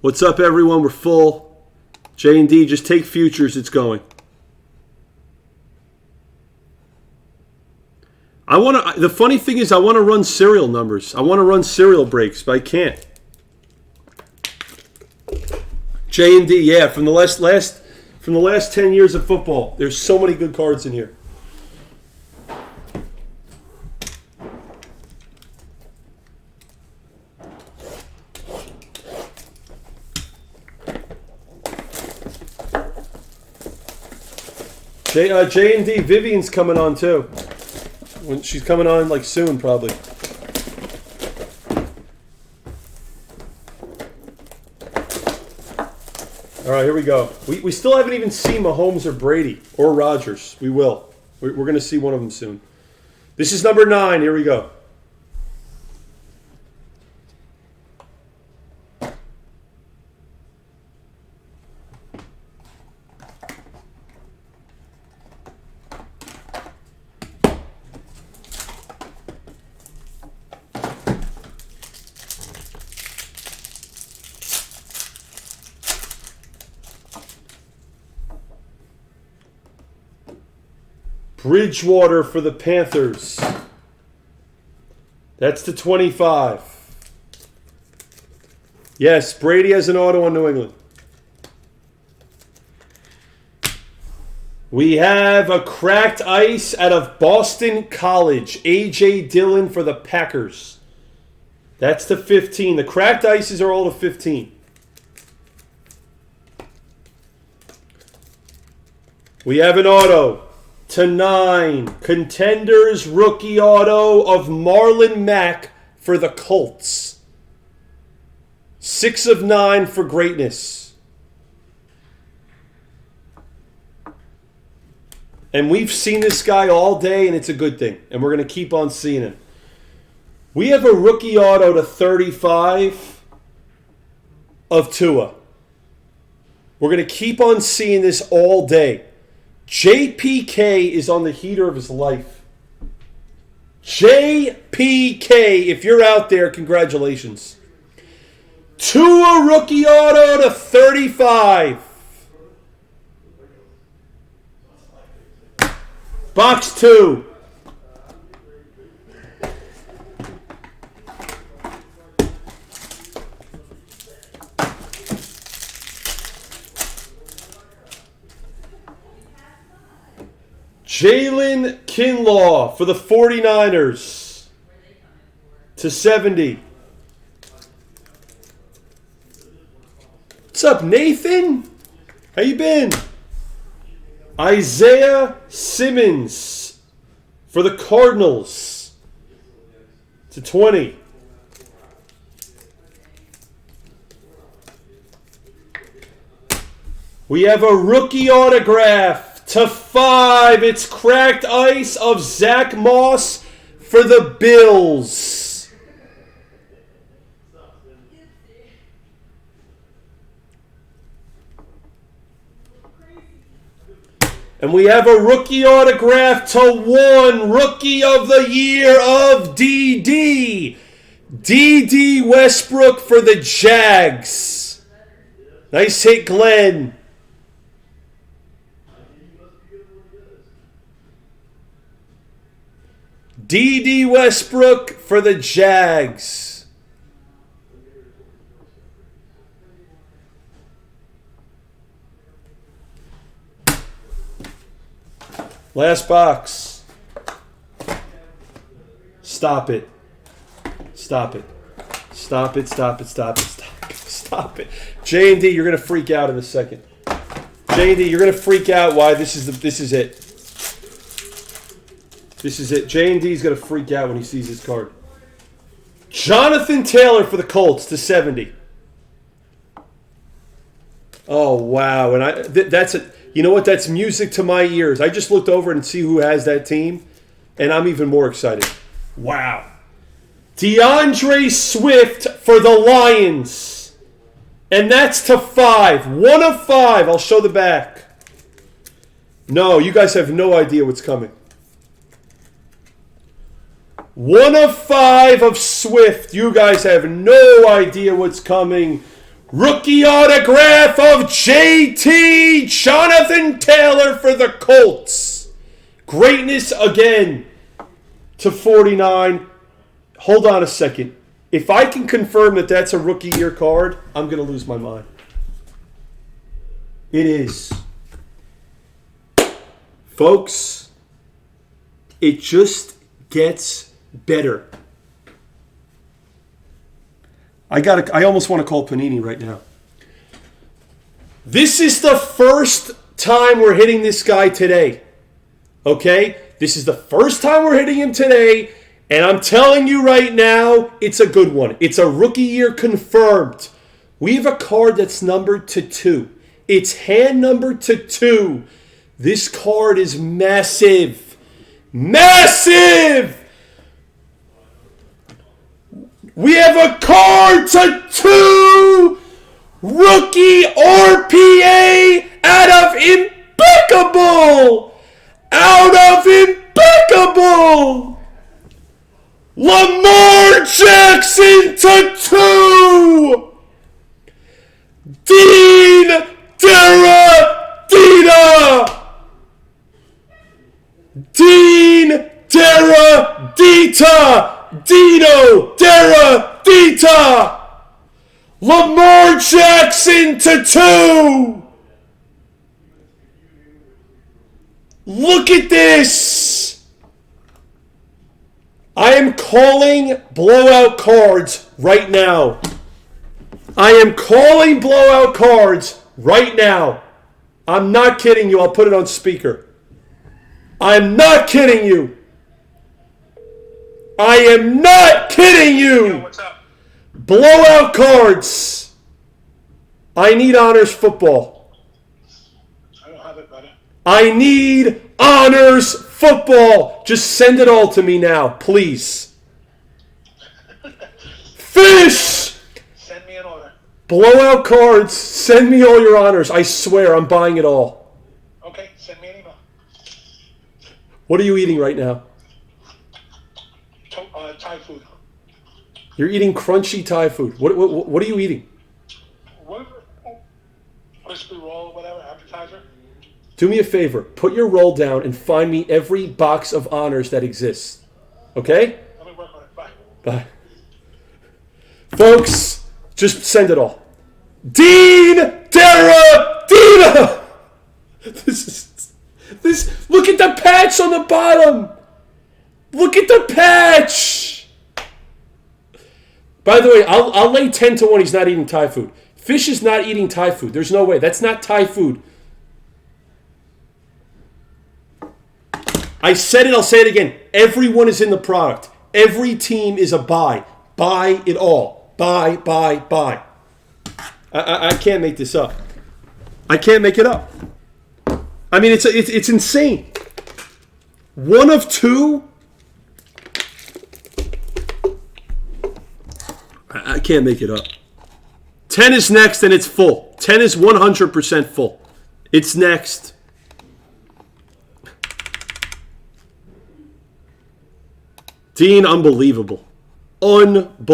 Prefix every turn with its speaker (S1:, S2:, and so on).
S1: What's up, everyone? We're full. J&D, just take futures. It's going. The funny thing is I want to run serial numbers. I want to run serial breaks, but I can't. J&D, yeah, from the last 10 years of football. There's so many good cards in here. J&D, Vivian's coming on too. She's coming on like soon, probably. All right, here we go. We still haven't even seen Mahomes or Brady or Rodgers. We will. We're going to see one of them soon. This is number 9. Here we go. Bridgewater for the Panthers. That's the 25. Yes, Brady has an auto on New England. We have a cracked ice out of Boston College. A.J. Dillon for the Packers. That's the 15. The cracked ices are all the 15. We have an auto. To 9, Contenders rookie auto of Marlon Mack for the Colts. 6 of 9 for greatness. And we've seen this guy all day, and it's a good thing. And we're going to keep on seeing him. We have a rookie auto to 35 of Tua. We're going to keep on seeing this all day. JPK is on the heater of his life. JPK, if you're out there, congratulations. Tua rookie auto to 35. Box 2. Jalen Kinlaw for the 49ers to 70. What's up, Nathan? How you been? Isaiah Simmons for the Cardinals to 20. We have a rookie autograph to 5. It's cracked ice of Zach Moss for the Bills. And we have a rookie autograph to 1. Rookie of the Year of DD. DD Westbrook for the Jags. Nice hit, Glenn. DD Westbrook for the Jags. Last box. Stop it. Stop it. Stop it, stop it, stop it, stop it, stop it. J&D, you're going to freak out in a second. J&D, you're going to freak out why this is it. This is it. J&D is going to freak out when he sees this card. Jonathan Taylor for the Colts to 70. Oh, wow. And you know what? That's music to my ears. I just looked over and see who has that team, and I'm even more excited. Wow. DeAndre Swift for the Lions. And that's to 5. 1 of 5. I'll show the back. No, you guys have no idea what's coming. 1 of 5 of Swift. You guys have no idea what's coming. Rookie autograph of JT Jonathan Taylor for the Colts. Greatness again to 49. Hold on a second. If I can confirm that that's a rookie year card, I'm going to lose my mind. It is. Folks, it just gets better. I almost want to call Panini right now. This is the first time we're hitting this guy today. Okay? This is the first time we're hitting him today, and I'm telling you right now, it's a good one. It's a rookie year confirmed. We have a card that's numbered to 2. It's hand numbered to 2. This card is massive. Massive! We have a card to 2! Rookie RPA out of Impeccable! Out of Impeccable! Lamar Jackson to 2! Dean Deradita! Dean Deradita! Dino Deradita! Lamar Jackson to 2! Look at this! I am calling blowout cards right now. I am calling blowout cards right now. I'm not kidding you. I'll put it on speaker. I'm not kidding you. I am not kidding you.
S2: Yo, what's up?
S1: Blowout cards. I need honors football.
S2: I don't have it, buddy.
S1: I need honors football. Just send it all to me now, please. Fish!
S2: Send me an order.
S1: Blowout cards. Send me all your honors. I swear I'm buying it all.
S2: Okay, send me an email.
S1: What are you eating right now?
S2: Thai food.
S1: You're eating crunchy Thai food. What are you eating?
S2: What? Crispy roll, whatever, appetizer.
S1: Do me a favor. Put your roll down and find me every box of honors that exists. Okay?
S2: Let me work on it. Bye.
S1: Bye. Folks, just send it all. Dean Deradita! This. Look at the patch on the bottom. Look at the patch. By the way, I'll lay 10 to 1 he's not eating Thai food. Fish is not eating Thai food. There's no way. That's not Thai food. I said it, I'll say it again. Everyone is in the product. Every team is a buy. Buy it all. Buy, buy, buy. I can't make this up. I can't make it up. I mean, it's insane. 1 of 2. I can't make it up. 10 is next and it's full. 10 is 100% full. It's next. Dean, unbelievable. Unbelievable.